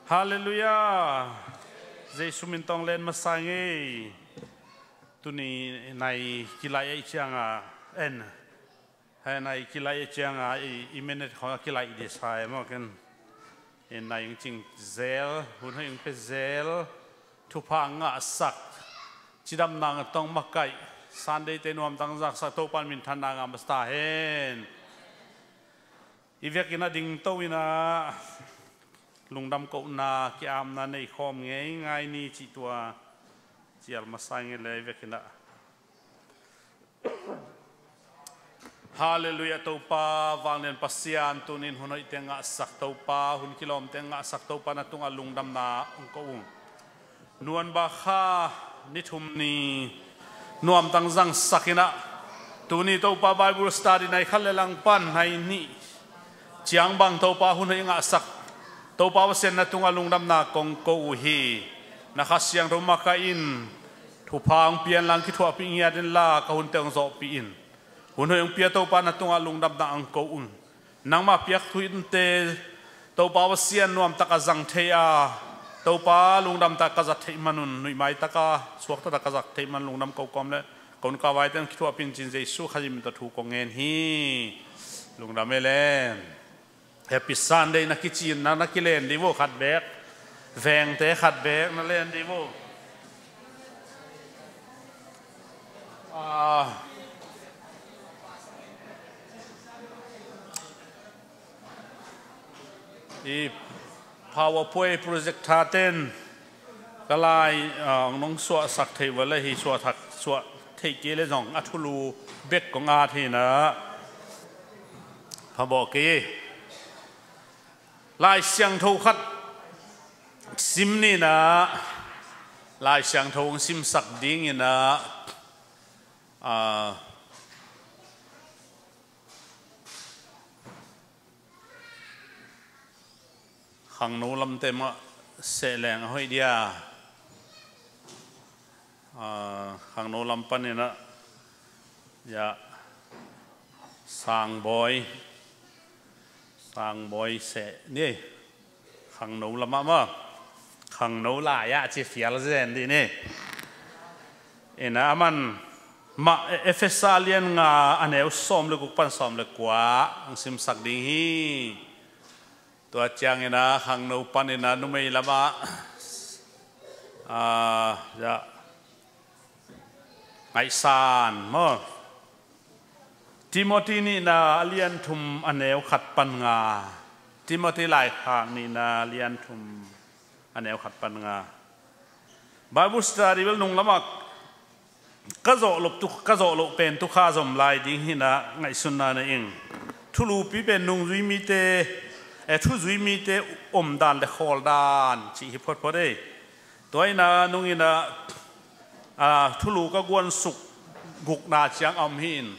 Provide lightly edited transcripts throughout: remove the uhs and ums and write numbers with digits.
Hallelujah. Giêsu min tong len masangi. Tuni nai kilai chianga en. Hai nai kilai chianga I minute kho kilai desai mo ken. En nai ching zel, hun hai pe zel. Thu pa nga sak. Chidam nang tong makai. Sunday te nuam tang zak sa to pan min than nga masta hen. Ivek ina ding to ina lungdam ko na ki am na nei khom ngai ni chi tua chial masang le ivek ina Hallelujah to pa wanglen pasian tunin hunoi tenga sak to pa hun kilom tenga sak to pa na tunga lungdam na ko nuan ba kha ni thum ni nuam tang jang sakina tuni to pa Bible study nai khalelang pan hai ni chiang bang to pa hun nga sak to pa sen na tunga lungdam na kong ko hi na khasyang ro makain thu phang pian lang ki thua pi ngia den la ka hun teng zo pi in hun hoyong pia to pa na tunga lungdam na ang ko nang ma piak thuin te to pa sian nuam taka jang thea to pa lungdam ta ka za thei manun nui mai taka suak ta ka za thei man lungdam ko kom le kon ka wai ten ki thua pin chin Jesu khajim ta thu ko ngen hi lungdam ele Happy Sunday na kitchen na nakilen di wo khat bek veng te khat bek na len di wo I PowerPoint project thaten kalai nong swa sak thei wala hi swa thak swa thei ke le jong athulu bek ko nga thi na phabo ke lai xiang thâu khát sim ni na lai xiang thâu sim sak ding ina khang nô lam te ma se leng hoi dia khang nô lam pan ina ya sang boy sẽ nè khang nấu lắm mà khang nấu lại ya chỉ phiền gì đi nè en aman ma Ephesian nga aneu som le kuk pan som le kwa ang sim sak ding hi tua chang ina khang nấu pan ina numei lama ya ngai san mo Timothy ni na lian thum aneu khat pan nga Timothy lai khang ni na lian thum aneu khat pan nga Bible study wel nung lama ka zo lop pen tu kha zom lai ding hina ngai sunna na ing thulu pi pen nung zui mi te thu zui mi te dan le khol dan chi hi phot phot e toy na nung ina thulu ka gwan suk guk na chiang am hin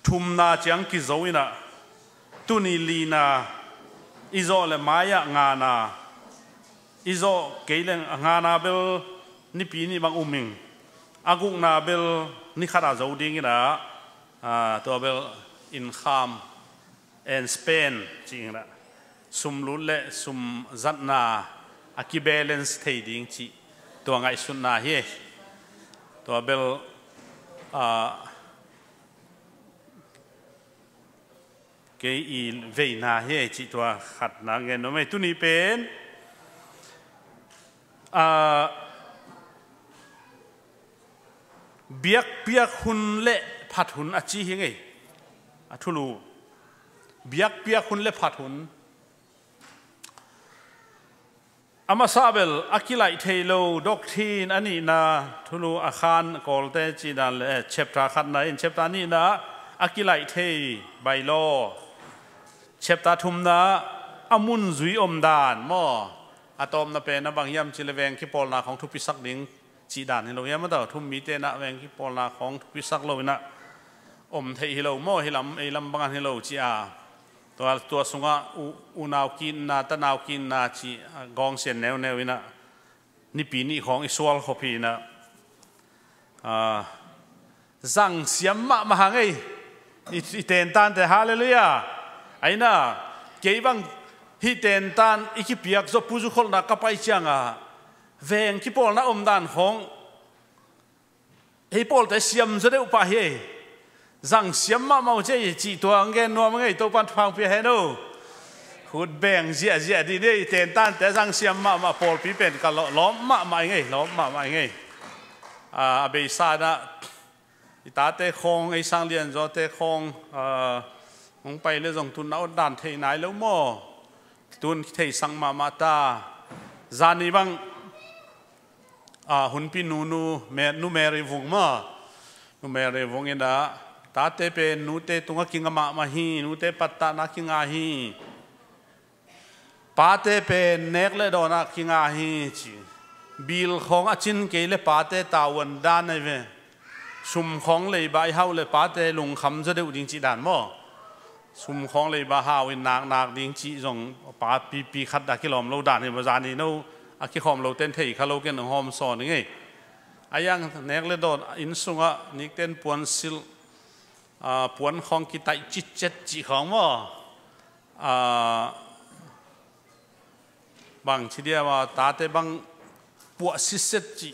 thum na chiang ki zo ina tuni li na izo le maya nga na izo keileng nga na bel ni pi ni bang uming aguk na bel ni khara zo ding ina to bel in kham and Spain ching na sum lu le sum zat na aki balance thei ding chi to ngai sun na hi to bel cái in về na he chỉ toa khát na nghe nó mấy tu ni pen biak hun le phat hun achi hi ngai athulu biak hun le phat hun ama sabel akilai thailo doctrine ani na thulu akhan kolte chi dan le chapter khat na in chapter ni na akilai thei bai lo chapter thum na amun zui dan mo atom na pe na bang yam chi le weng ki pol na khong thu pi sak ding chi dan hi lo yam da thum mi te na weng ki pol na khong thu pi sak lo na thei hi lo mo hi lam ei lam bang hi lo chi a to sunga u naw kin na ta naw kin na chi gong sen neu ina ni pi ni khong isual kho pi na zang siam ma hangai i ten tan te hallelujah aina ke bang hi ten tan ikipiak zo puju khol na kapai changa veng ki pol na dan khong hi pol te siam zo de upa he zang siam ma mau che chi to ngen no ngai to pan phang pi he no khut beng zia di nei ten tan te zang siam ma pol pi pen ka lom ma mai ngai lom ma mai ngai a be sa na ta te khong ai sang lian zo te khong mongไปเลยจงทุนเอาด่านเทนายแล้วมั่วทุนเทสังมาตาจานีบังหุ่นปีนูเมริวงมานูเมริวงเองนะตาเตเป็นนูเตตุงกิงมาฮีนูเตปัตตานักกิงาฮีปาเตเป็นเนกเลดอนักกิงาฮีจีบิลของอาชินเกลปาเตตาวันด้านในเวชุมของเลยใบเฮาเลยปาเตลุงคำจะได้อุดิงจีด่านมั่วชุมของเลยบาฮาวินนักดิ้งจีจงปาปีขัดดักกิลอมเราด่านในบริษัทนี้นู้อากิคอมเราเต้นเทคาโลเกนหอมซอนนี่ไงอายังเนกเลดอนอินสุงะนิกเต้นปวนซิลปวนของกิตายจิตเจ็ดจีของว่าบางทีเดียวว่าตาเตบังปวดซิเซจี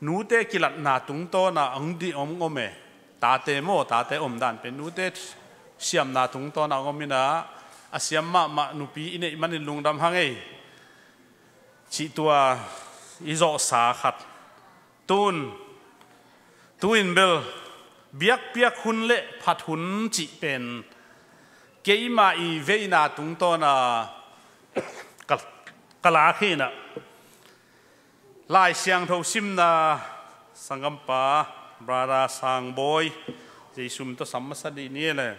นูเตกิลัดนาตุงโตนาองดีอมเมตาเตโมตาเตอมด่านเป็นนูเตเสียมนาตุงตอนเอามินะอาเสียมมาหนุปีอินเนมันลุงดำหังไงชีตัวอิโซสาขัดตูนเบลเบียกหุ่นเละผัดหุ่นจีเป็นเกยมาอีเวนาตุงตอนกะลาขีนะลายเสียงทวซิมนาสังกัมปาบราดาสังบอยจีซุมตัวสัมมาสดีนี่เลย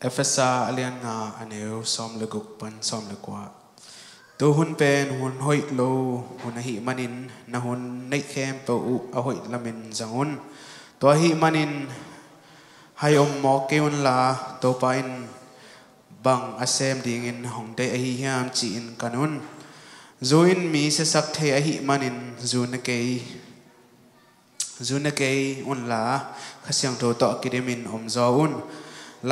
เอฟเอสอาเลียนงาอันเอวซ้อมเลืกุกปันซ้อมเลืกว่าตัวหุ่นเป็นหุ่นหอยโลหุ่นหิมันินนะหุ่นในแคมเปอุเอาหอยละมินจังหุ่นตัวหิมันินให้อมหมอกเกวันลาตัวไปนบังอาเซมดิ่งินของได้อหิยามจีนกันหุ่นจูอินมีเสสักเทอหิมันินจูนเกยอุ่นลาข้าเสียงโตต่อกิเดมินอมจออุ่น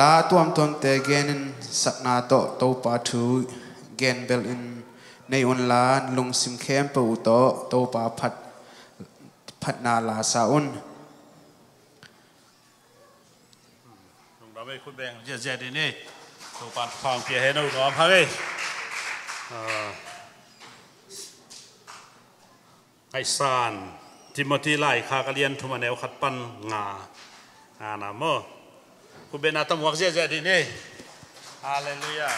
ลาตัวมตนเตเกนินสักนาโตโตปาทูเกนเบลอินในอุนลาลุงซิมเข้มปูโตโตปาพัดนาลาซาอุนลุงดำไม่คุยแบงเจ๊ดีนี่โตปานฟังเพียเฮนูน้อมพังไอซานทิโมธีไลคากเลียนทุมาแนวขัดปันงานาโมคุณเป็นอาตมวักเจ๊ดีนี่ฮาเลลูยา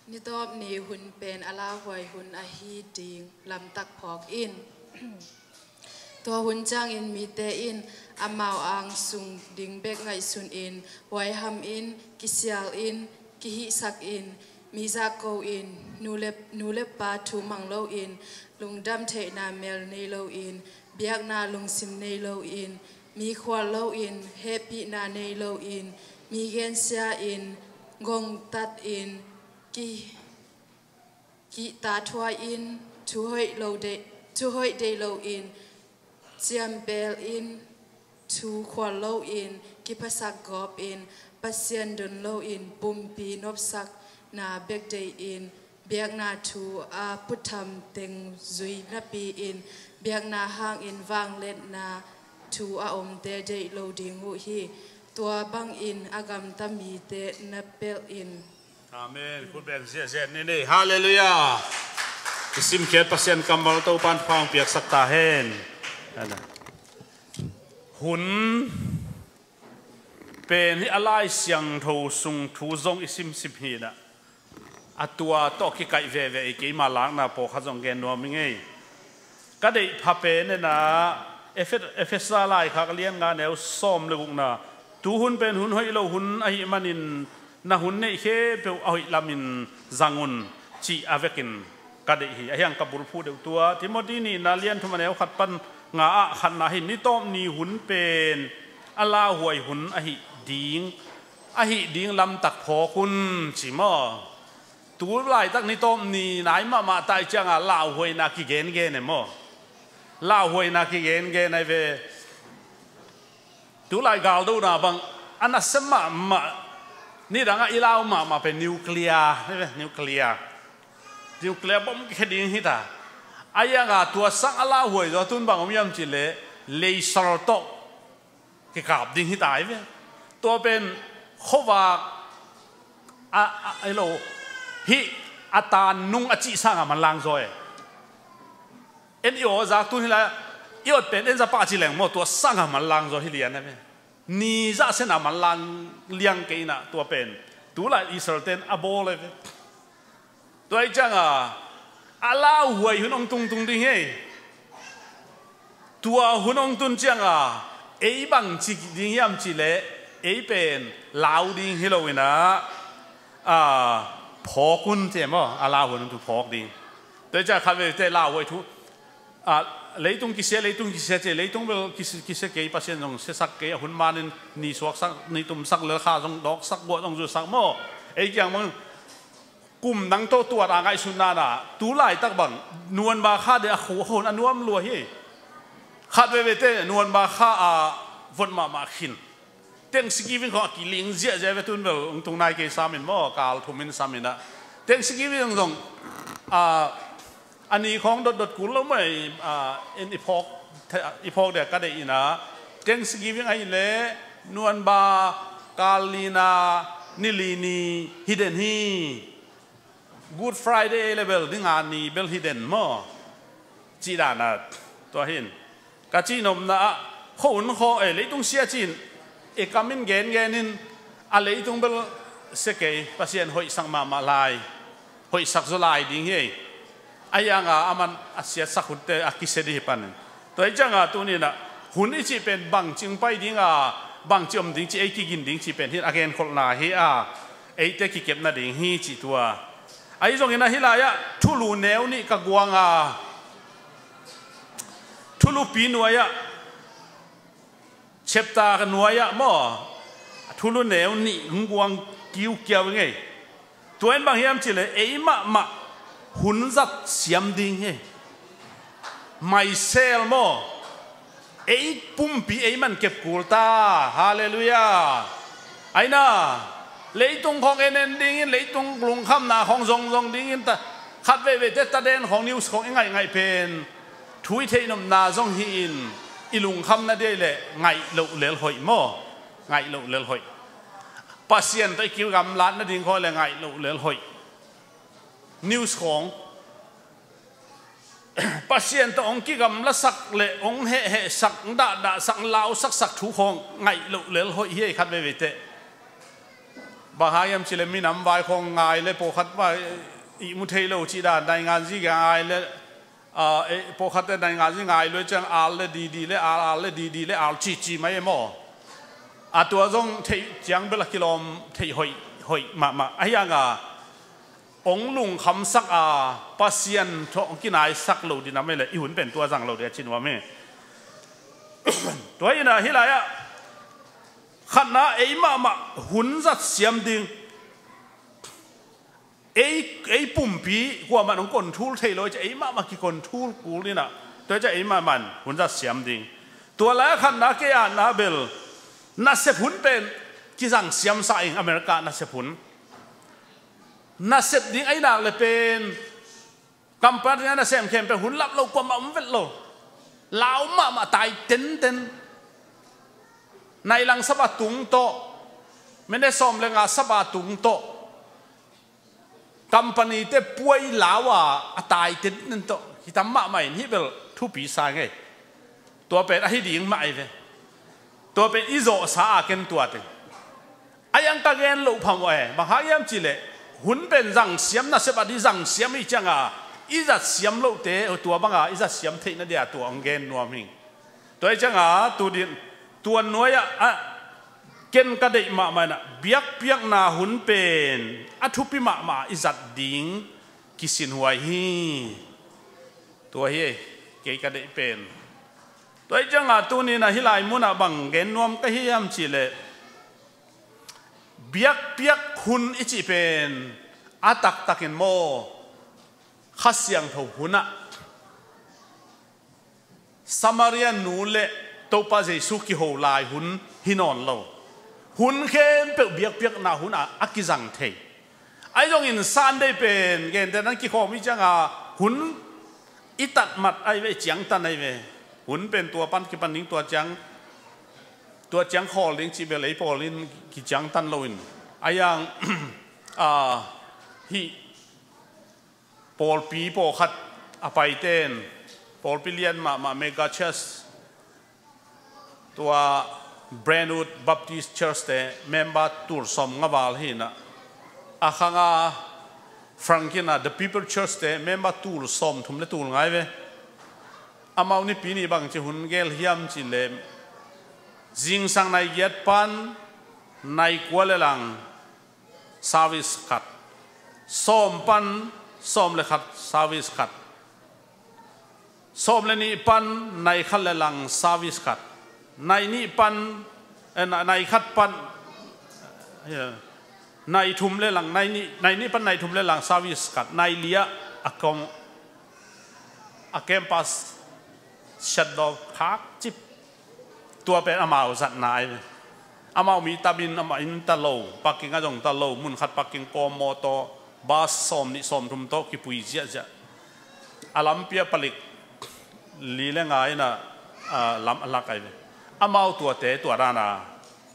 นี่ตอบนี่หุ่นเป็นอาลาหวยหุ่นอาฮีดิงลำตักพอกอินตัวหุ่นจ้างอินมีเตอินอามาวอังสุงดิงเบกไงสุนอินไวฮัมอินกิเซียลอินกิฮิสักอินมีซาโกอินนูเล็บปาทูมังโลอินลุงดำเทนาเมลในโลอินเบียกนาลุงซิมในโลอินมีควาโลอินเฮปีนาในโลอินมีเกนเซียอินงงตัดอินกิตาทวายอินทูเฮยเดโลอินเจียมเบลอินทูควาโลอินกิภาษากอบอินปัสเซียนดนโลอินปุ่มปีนบสักนาเบกเดอินเบียกนาทูอาพุทธมเต็งซุยนาปีอินเบียกนาห้างอินวางเล็ดนาทูอาอมเตเดโลดิงหูฮีตัวบังอินอากามตามีเตนับเปลอินอาเมนคุณเป็นเสียนี่ฮาเลลูยาสิมเขียนเปอร์เซ็นต์กำบัลโตปันฟังเปียกสักตาเฮนหุ่นเป็นอะไรเสียงทูซุงทูซงอิสิมสิบฮีนะอัตัวโตกิไกเวเวอีกมาล้างนะพอขจงเกนนัวมิงเงก็ได้พาเป็นนะเอฟเอสไลค่ะก็เลี้ยงงานแนวซ้อมเลยกุนะตูหุ่นเป็นหุ่นห้อยเราหุ่นไอมันอินนะหุ่นในเขเปเอาอิลามินจังุนจีอาเวกินก็ได้ไอ้ยังกับบุรุษพูดเดียวตัวที่มดีนี่นาเลียนทุมาแนวขัดปันงาขันนาหินนี่ต้อมนี่หุ่นเป็นอาลาหวยหุ่นอหิดิงลำตักพอคุณจิมอต ตัวไหลตั้งนี่ต้มนี่ไหนมาตายจังลาวหวยนักกิเกนเนี่ยมั้งลาวหวยนักกิเกนในเวตัวไหลกาลดูนะบางอันนั้นสมัยนี่ดังอีลาวมาเป็นนิวเคลียร์ใช่ไหมนิวเคลียร์บอมแค่ดิ้งฮิตาไอ้ยังตัวสังลาวหวยตัวตุนบางอมยำจิเลเลเซอร์โตque gặp đi hiện tại vậy, tôi bên khó và ai lo hi atan nung achi sang mà lang rồi, em yêu ra tôi là yêu bên em ra ba chỉ leng một tôi sang mà lang rồi hi liền này, ni ra sẽ mà lang liang cái na tôi bên, tôi là Israel aboเลยtôi chẳng Allah huay hun ông tung đi nghe, tôi hun ông tung chẳng ấy bằng chỉ đi hiểm chỉ lệ ấy bên lão đi hello na phò quân thế mà lão quân tu phò đi, tôi chắc khai về thế lão vậy thu lấy tung cái xe chứ lấy tung cái xe cái bác sĩ dùng xe sắc cái hun mà nên ni suak sắc ni tum sắc lỡ khá dùng đọc sắc bộ dùng sắc mò ấy chẳng bằng cùng năng to tuột ngay xuân na tú lại tắc bằng nuôn ba khá để khổ hồn ăn nuông lùa hi khát về thế nuôn ba khá vốn mà khinh tiếng Thanksgiving họ kỳ linh dễ dễ về tuần về ông tung này cái sao mình mò cào thùng mình sao mình đã Thanksgiving dùng anh ấy không đột cú lắm mày in epoch để cái đấy na Thanksgiving ấy lẽ nuôn ba Kalina Nilini hidden hi Good Friday level đi ngàn ni bel hidden mò chỉ đàn à tôi hin cái chi nôm na khó lấy tung xe chín cam in gen in lấy tung bel sẽ cái pasien hội sang mà lại hội sắc zo lại đi nghe ai yang aman asia sắc hụt te akise đi pan tôi chẳng tu ni na hun ít chỉ pen bằng chừng bay đi bằng chôm đi chỉ ai kinh đi chỉ pen hit again khol na hi ai te ki kep na đi hi chỉ tua ai zong ina hi la ya thulu neu ni ka guang thulu pi nuaya chepta ka nuaya mo thulu neu ni nguang kiu kiao nge tuen bang hiam chi le ei ma hun zat siam ding he myself mo ei pumpi ei man kep kulta hallelujah aina leitung khong en ding in leitung lung kham na khong zong ding in ta khat ve te ta den khong news khong ngai pen thui thei nom na zong hi in ilung kham na de le ngai lo lel hoi mo ngai lo lel hoi pasien tai kiu gam lat na ding khoi le ngai lo lel hoi news khong pasien to ong ki gam la sak le ong he sak da sak lao sak thu khong ngai lo lel hoi hi khat ve te bahayam chile minam vai khong ngai le po khat ba i mu thei lo chi da dai ngan ji ga ngai le po khat da dai ngan ji ngai lo chang al le di le al le di le al chi mai mo tua zong thei chiang bela kilom thei hoi ma ayanga ong lung kham sak pasien tho ki nai sak lo di na me le i hun pen tua jang lo de chin wa me toy na hilaya khana ei ma hun zat siam ding ei pumpi kwa man ong kon thul thei loi ei ma ki kon thul ku ni na toy cha ei ma man hun zat siam ding tua la khana ke na bel na se hun pen ki jang siam sa ing America na se hun na se ding ai na le pen company na sem kem pe hun lap lo kwa ma vet lo lao ma tai ten nai lang sabatung to mene som lenga sabatung to company te puai lawa atai ten to hitam ma mai hi bel thu pi sa nge to pe a hi ding mai ve to pe izo sa ken tua te ayang ta gen lo pham wa ba ha yam chi le hun pen jang siam na se ba di jang siam i changa iza siam lo te tua banga iza siam the na dia tua angen nuam hing to changa tu din tuan noya ken ka dei ma na biak na hun pen athupi ma izat ding kisin huai hi to hi ke ka dei pen toy changa tu ni na hilai muna bang gen nom ka hiam chi le biak hun ichi pen อาตักตักินโมข้าเสียงถูกหุ่นสมารีนูเล่ตัวป้าเจสุกิโฮลายหุ่นหินอนเราหุ่นเข้มเปียกเปียกหน้าหุ่นอากิจังเทไอ้ตรงอินสันได้เป็นเกณฑ์แต่นั้นกี่ข้อมิจังหุ่นอิตัดมัดไอ้เวจียงตันไอ้เวหุ่นเป็นตัวปั้นกี่ปั้นนิ่งตัวจังคอลิงจีเบลไอพอลินกี่จังตันโลอินไอ้ยังฮีปอลปีปอขัดอภัยเต้นปอลปีเลียนมาเมกาเชสตัวแบรนด์วูดบัพติสต์เชิร์ชเต้เมมเบอร์ตูร์สมงบาลหินะอาขังฟรังกินะ The People Church เต้เมมเบอร์ตูร์สมทุ่มเลตูร์ไงเว้อามาอุนิปีนี้บางทีหุ่นเกลเฮียมจิเลมจิงสังในเกียรติปันในกัวเลลังซาวิสขัดส้มปันส้มเลขัดซาวิสขัดส้มเลนี่ปันในขัดเลลังซาวิสขัดในนี่ปันในขัดปันในทุ่มเลลังในนี่ปันในทุ่มเลลังซาวิสขัดในเลียอากงอาเกมปัสชัดดอกคักจิบตัวเป็นอามาสัตนายอามามีตาบินอามาอินตะโลปักกิ่งอาจงตะโลมุนขัดปักกิ่งโกโมโตบาสสมนิสมทุมโตกิปุยเจียจะอาลัมเปียผลิกลีเลงไงนะลัมอลักไอเวอามาตัวเตะตัวรานา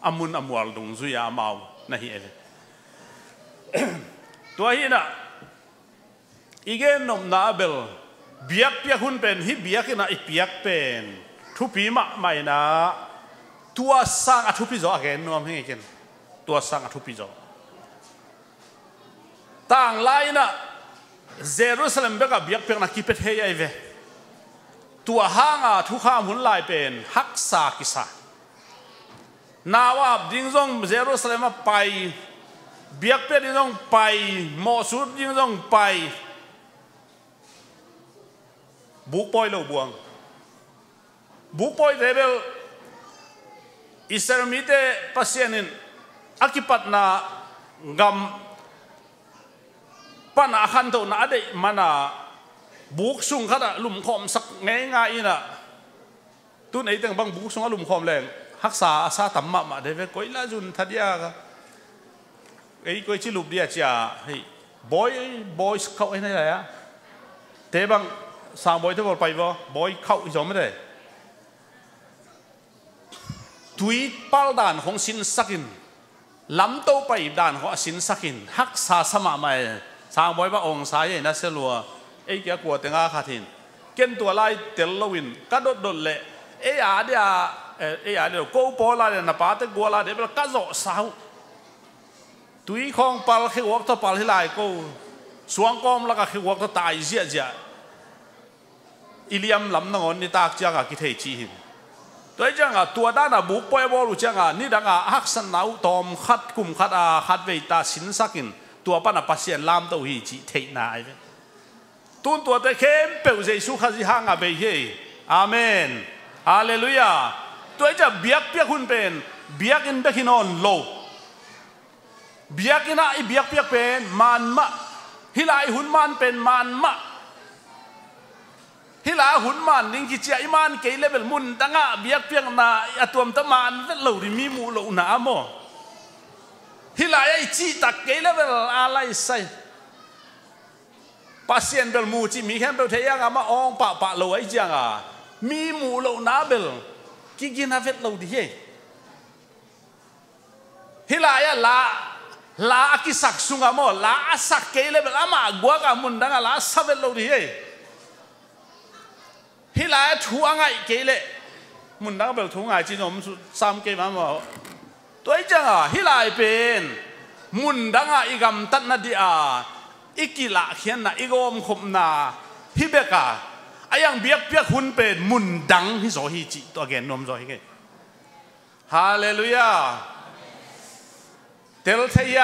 อามุนอามัวดุงซุยอามานะฮีเอเวตัวฮีนะอีเกนนมนาเบลเบียกเปียกหุ่นเป็นฮิเบียกนะอีเปียกเป็นทุปีมะไม่นะตัวสร้างทุปีจ่อแกนนวมให้กันตัวสร้างทุปีจ่อต่างไลน์นะเยรูซาเล็มเบกับเบียกเปียกนะกิเปเทียเวตัวห้างทุกข้ามหุ่นลายเป็นฮักษากิสานาวาดิ้งซงเยรูซาเล็มไปเบียกเปียกดิ้งซงไปโมสุดดิ้งซงไปบุกปอยเราบวงบุกปอยเดเบลอิสราเอลมีเตปัสยานินอากิปัตนากำปันอาคันโตนาเดมันบุกซุงขัดลุมคอมสักง่ายๆนะตุนไอ้ตั้งบางบุกซุงลุมคอมแรงฮักษาอาซาตัมมาเดเวก้อยลาจุนทัดยากไอ้ก้อยชิลุบเดียจ้าเฮ้ยบอยส์เขาไอ้ไหนเลยอะเตะบางสามบอยที่บอกไปว่าบอยเข้าอีกสองไม่ได้ตุยปัลด่านของสินสักินล้ำโตไปด่านของสินสักินฮักษาสมาไม่สามบอยว่าองค์สายนัสเซลัวไอ้แกกลัวแต่งอาขาทินเก็นตัวไล่เตลลวินกระโดดโดดเละไอ้อาเดียกูปอลาเดนปาเตกัวลาเดเปลกระโดดสาวตุยของปัลขี้วัวตัวปัลที่ไล่กูสวงกอมแล้วก็ขี้วัวตัวตายเสียจ้ะอิเลียมลำนังอนนี่ตากจังกิเทจีหินตัวจังตัวด้านบุกไปบอลจังนี่ดังฮักสันนาวตอมขัดกุมขัดเวตาสินสักินตัวปันปัสเซียนลามตัวฮีจีเทนายตุนตัวแต่เข้มเปลวเจสุขัดที่ห่างไปเฮอาเมนฮาเลลูยาตัวจะเบียกเปียกคุณเป็นเบียกอินเบกินอนโลเบียกอินะไอเบียกเปียกเป็นมันมะฮิลายหุ่นมันเป็นมันมะฮิลาหุ่นมันนิ่งกิจไอมันเกลเลเบลมุนตั้งอ่ะเบียกเปียกนาอัตวมตะมันเวลลูริมีมูลูนาโมฮิลาไอจีตักเกลเลเบลอะไรใส่ปัสเซียนเบลมูจีมีแค่เบลเทียงอ่ะมาองปะโลไอจังอ่ะมีมูลูนาเบลกินอาเวลลูดิเฮฮิลาไอลากิสักสุงอ่ะโมลาสักเกลเลเบลอามากัวกามุนดังอ่ะลาสับเวลลูดิเฮฮิลาทัวงไงเกลเลมุนดังเบลทัวงไงจีนอมซ้ำเกมาหมอตัวจังอ่ะฮิลาเป็นมุนดังอ่ะอีกำตัดนาดีอ่ะอีกิละเขียนน่ะอีกอมขมนาฮิเบกาไอยังเบียกเปียกหุ่นเป็นมุนดังฮิโซฮิจิตัวแกนนมโซฮิเกฮาเลลูยาเตลเทีย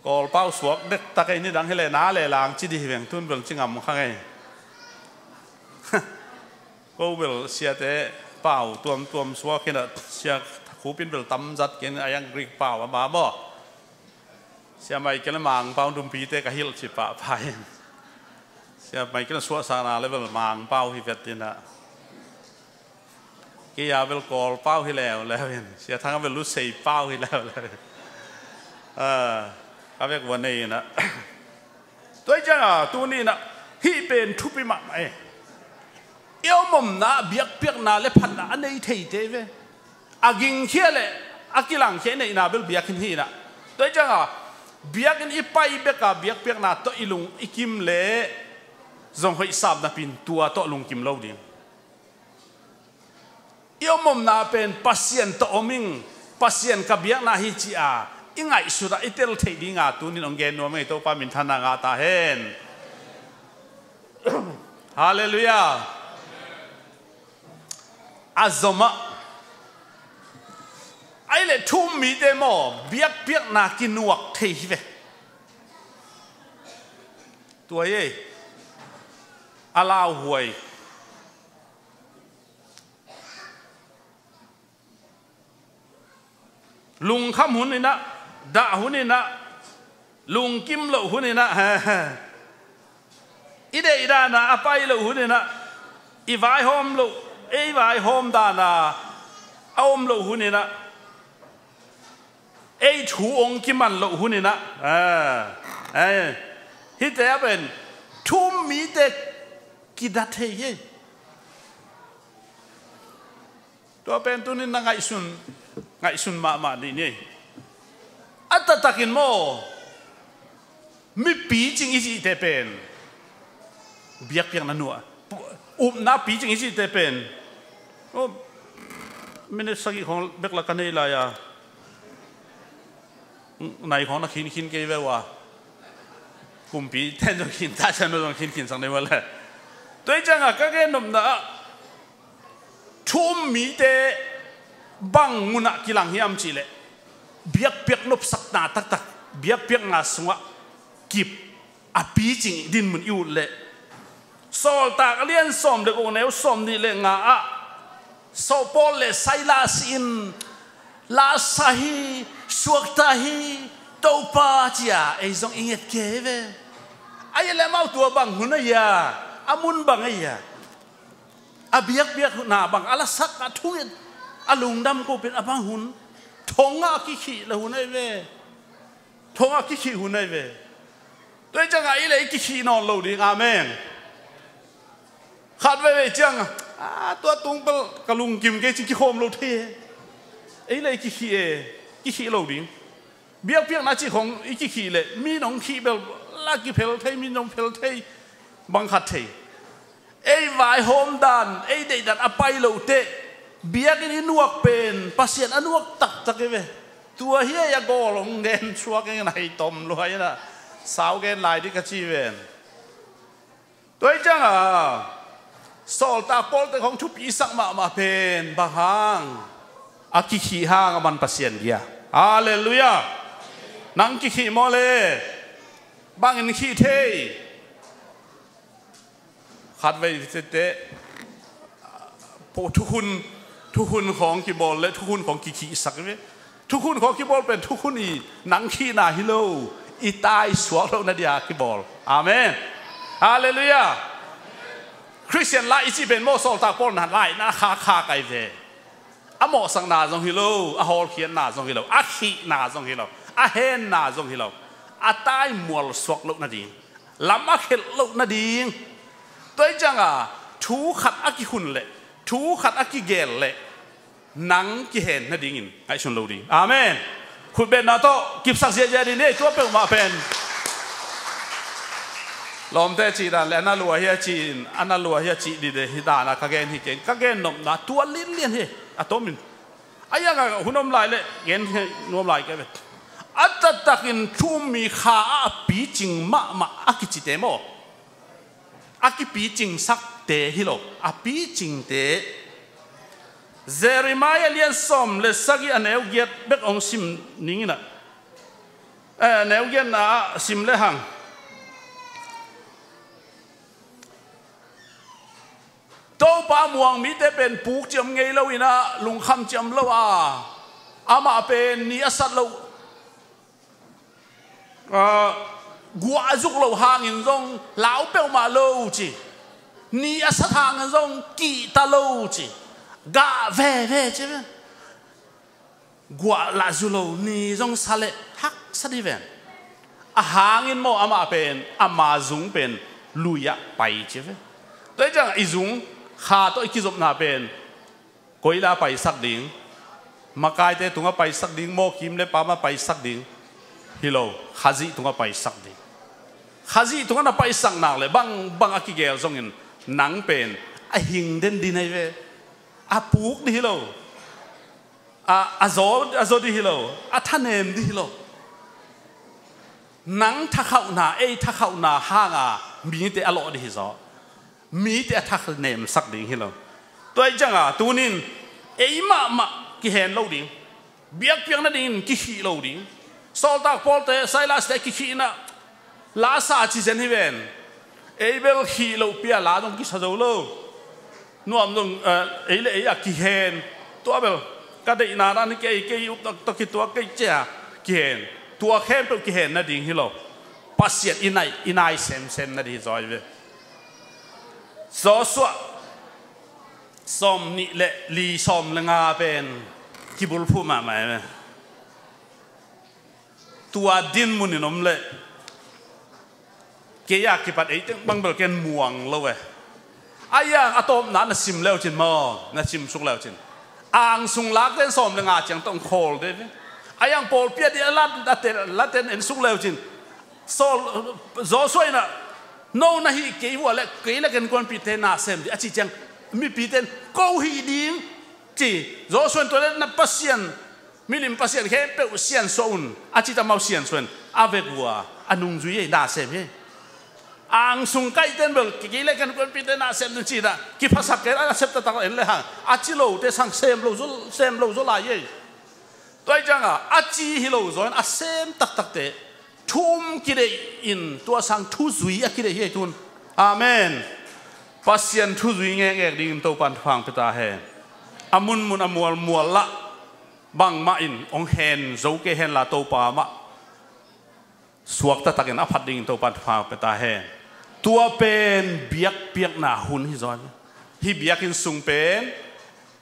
กอลเป้าสวกเด็กตะไคนี่ดังให้เลยน้าเลยลางจีดีเวียงทุนเบลจิงอ่ำข้างไงก็เวลเสียแต่เปล่าตัวสวกแค่นั้นเสียคูปินเวลตั้มจัดกินไอยังกรีกเปล่ามาบ่ เสียไม่กันมังเป้าดุมปีเตกะฮิลชิปะพายเสียไม่กันสวดสานาเลเวลมังเป้าฮิเวตินะกี่ยาเวลกอลเป้าฮิแล้วเสียทั้งเวลรู้เสียเป้าฮิแล้วก็เรียกวันนี้นะตัวจังตัวนี้นะฮิเป็นทุบิมาไม่เอวมุมนะเบียกเปียกนาเลพันนะอันนี้เที่ยวเว้อากิงเขียเลยอากิลังเขียในนาเบลเบียกินฮีนะตัวจังเบียกินอีไปเบียกเบียกเปียกนาตัวอีลุงอีกิมเล่จงให้ทราบนะเป็นตัวตัวลุงกิมเล่าดิ่งเอวมุมนะเป็นพัศยันตัวอมิงพัศยันกับเบียกนาฮิจิอาอิงไงสุดาอิเตลเทดิ่งตัวนี้น้องเกนนัวไม่ตัวปามินทานางาตาเฮนฮาเลลูยาอาซมาไอ้เล่ทุ่มมีเดโมเบียกเบียกนากินวกเทหิเวตัวเย่อาลาวหวยลุงคำหุ่นนี่นะด่าหุ่นนี่นะลุงกิมเหล่าหุ่นนี่นะอีเดอีดานะอภัยเหล่าหุ่นนี่นะอีวายโฮมเหล่าไอ้วายโฮมดานะเอาเหล่าหุ่นนี่นะไอ้ถูองกิมันเหล่าหุ่นนี่นะฮิตเตอเป็นทุ่มมีเด็กกิดัตเฮยตัวเป็นตัวนี้นั่งไงสุนมาดีนี่อัตตะกินโมมีปีจริงอีสิเตเป็นเบียกเพียงนั่นหนัวน้าปีจริงอีสิเตเป็นโอ้ไม่ได้สักของเบกละกันนี่เลยในของนักขินเกย์ว่ากุมปีแทนต้องขินถ้าฉันต้องขินสังในวันแรกตัวจังก็แค่นมนะทุ่มมีเตบังมุนักกิลังเฮียมจีเล่เบียกเปียกนบสักนาตักเบียกเปียกงาสงะกิบอปีจริงดินมันอยู่เล่โซลตากเลียนสมเด็กองเนวสมนี่เล่งาโซโปเล่ไซลาสินลาซาฮีสวกตาฮีโตปาจียไอ้ทรงอิงเอ็ดเกเวไอ้เล่มาตัวบังหุ่นยาอามุนบังไอ้ยาอาเบียกเบียกหน้าบังอาลาสักอาทุ่งอาลุงดำก็เป็นอาบังหุ่นทงอากิขีละหุ่นไอ้เวทงอากิขีหุ่นไอ้เวตัวจังไอ้เลยกิขีนอนโลดีอาเมนขาดไว้จังตัวตุงเปลกลุงกิมเกจิกิโคมโลเทไอ้เลยกิขีโลดีเบียกเบียกน่าจิของอีกิขีเลยมีน้องขีเบลลากิเพลเทมีน้องเพลเทบังคัดเทไอ้วายโฮมดันไอ้เด็กดันอภัยโลเตเบียกินนวกเป็นพัศยันอนวกตักจักเวตัวเฮียโกลงเดนชัวกันไหนตมรวยนะสาวกันหลายที่กระชีเวนตัวจังโซลตาโปลแต่ของทุบอีสักมาเป็นบางฮังอากิขีฮังมันพัศยันเดียฮาเลลูยานังกิขีโมเลบางอินขีเทขัดไว้เตะพวกทุกคนของกีบอลและทุกคนของกิขีสักเว้ทุกคนของกีบอลเป็นทุกคนอีหนังขี้นาฮิโลอีตายสวะเรานาเดียกีบอลอาเมนฮาเลลูยาคริสเตียนไล่จีเป็นโมโซลตาปอนหันไล่นาคาไกเวอะโมสังนาจงฮิโลอะฮอลเขียนนาจงฮิโลอะขีนาจงฮิโลอะเฮนนาจงฮิโลอะตายมัวสวกโลนาดีลำอะเขลโลนาดีตัวจังทูขัดอะกิหุ่นเล่ทูขัดอะกิเกลเล่นังกิเห็นนาดีงินไอชุนโลดีอาเมนคุณเป็นนาโตกิบสักเสียใจดีเนี่ยตัวเป็นมาเป็นลมเตจีดันและน่าลัวเฮียจีนอันน่าลัวเฮียจีดีเดฮิดานะข้าเกณฑ์ฮิเกณฑ์ข้าเกณฑ์นมนะตัวลิ้นเลี้ยนเฮอะตัวมินไอ้ยังไงหุ่นนมลายเลยเกณฑ์นมลายแกเวอัตตะกินทุ่มมีขาปีจิงมาอากิจิเตโมอากิปีจิงสักเตฮิโลอาปีจิงเตเจเรมายาเลียนสมเลสักิอันเอวเกียดเบกองซิมนิ่งนะเนวเกียดนะซิมเลหังโตปาม่วงมีแต่เป็นปูกจำไงเลวินะลุงคำจำเลวอามาเป็นนิยสัตเลว gua dục lâu hàng in rong lão bèo mà lâu chỉ ni sát hàng in rong kỳ ta lâu chỉ gà về chứ gua là du lâu ni rong sale hắc sát đi về hàng in mo ama pen ama dung pen luya bay chứ đấy chẳng ai dung khá tôi kí giúp na pen coi là bay sắc đỉnh mà cái thế tung bay sắc đỉnh mo kim le pa mà bay sắc đỉnh hello khazi tung bay sắc đỉnh khazi tung na bay sắc nang le bang akigel zong in nang pen a hing den di này về a puk di hello a zo di hello a thanem di hello nang thắc khẩu na hang à mi te alo di zo mi te thắc nem sắc đỉnh hello tôi chẳng à tu nín ấy mà cái hèn lâu đỉnh biếc na đỉnh cái khí lâu đỉnh sau ta Paul te Silas te cái khí na lá sa chỉ dân hi ven ấy bel khí lâu bia lá trong cái sao lâu nuông trong ấy là ấy à cái hèn tua bel cái đấy na ra cái cái tua cái chả cái hèn tua khem bel cái hèn na đỉnh hi lâu pasiat inai sem na đi rồi về so som ni le li som lenga pen kibul phu ma mai tua din munin om le ke ya ki pat ei bang bel ken muang lo we aya atom na sim leo chin mo na sim suk leo chin ang sung lak ten som lenga chang tong khol de ayang pol pia di lat ten en suk leo chin so zo soi na no na hi ke wa le ke le ken kon pi te na sem di achi chang mi pi ten câu hi ding chỉ do xuân tôi lên nắp pasien mi lim pasien khe pe sian soun a chi ta mau sian xuân a ve gua anung duy na sem he ang sung kai ten bel ki le kan kon pi ten na sem chi da ki phasak ke a sep ta ta en le hang a chi lo te sang sem lo zo la ye tôi chang a chi hi lo zo a sem tak te thum ki de in tua sang thu zui a ki de he tun amen pasien thu zui nghe ding to pan phang peta he amun mual la bang ma in ong hen zo ke hen la to pa ma suak ta takin aphat ding to pan phang peta he tua pen biak na hun hi zon hi biak in sung pen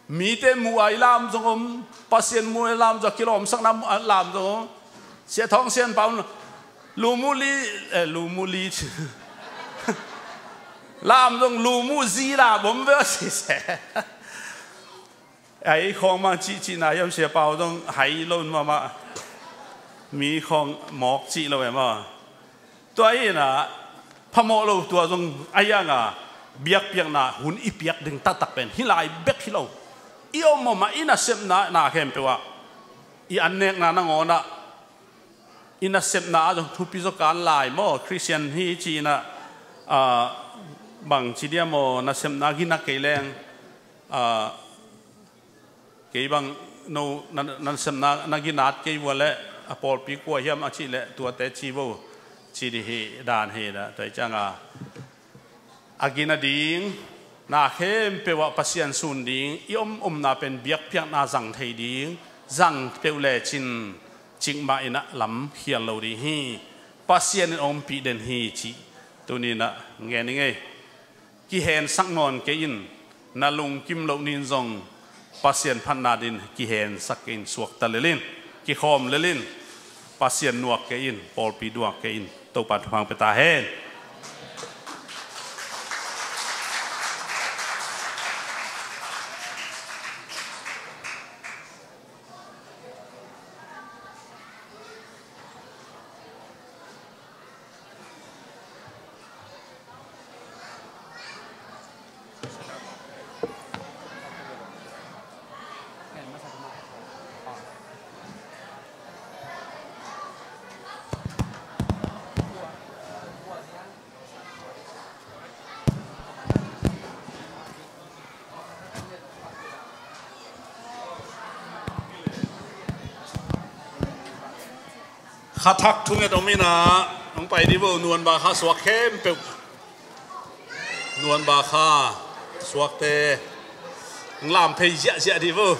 mi te mu ai lam jong pasien mu lam jo kilom sak nam lam jo sia thong sian paun lu mu li làm dòng lù mu gì là bấm vỡ xì xẻ ấy không mà chị nào em sẽ bảo dòng hay luôn mà mi không mọc chị lâu em mà tôi là phàm mỏ lâu tôi dòng ai à biếc na hun ít biếc đừng tắt bên hi lại biếc hi lâu yêu mà ina xem na khem pe wa i anh nè na ngon na ina xem na dòng thu pi zo kan lại mà Christian hi chị na bằng chỉ điểm mà na xem na gina cái leng cái bằng nô na xem na gina cái vua lệ Paul pi qua hiểm chỉ lệ tua té chỉ vô chỉ đi he đàn he đó tại chăng gina ding na khem pe wa pasien sun ding iom na pen biak piak na zang thei ding zang peu le chin ching ma ina lam hial lo di hi pasien pi den hi chi tu ni na nghe ni nghe ki hen sak non ke in na lung kim lo nin zong pasien phan na din ki hen sak in suak ta lelin ki khom lelin pasien nuak ke in Paul pi duak ke in to pat phang pe ta hen khát thắc thung ở mi na ông phải đi vô nuôn bà kha suak khem pe nuôn bà kha suak te làm thầy dễ dễ đi vô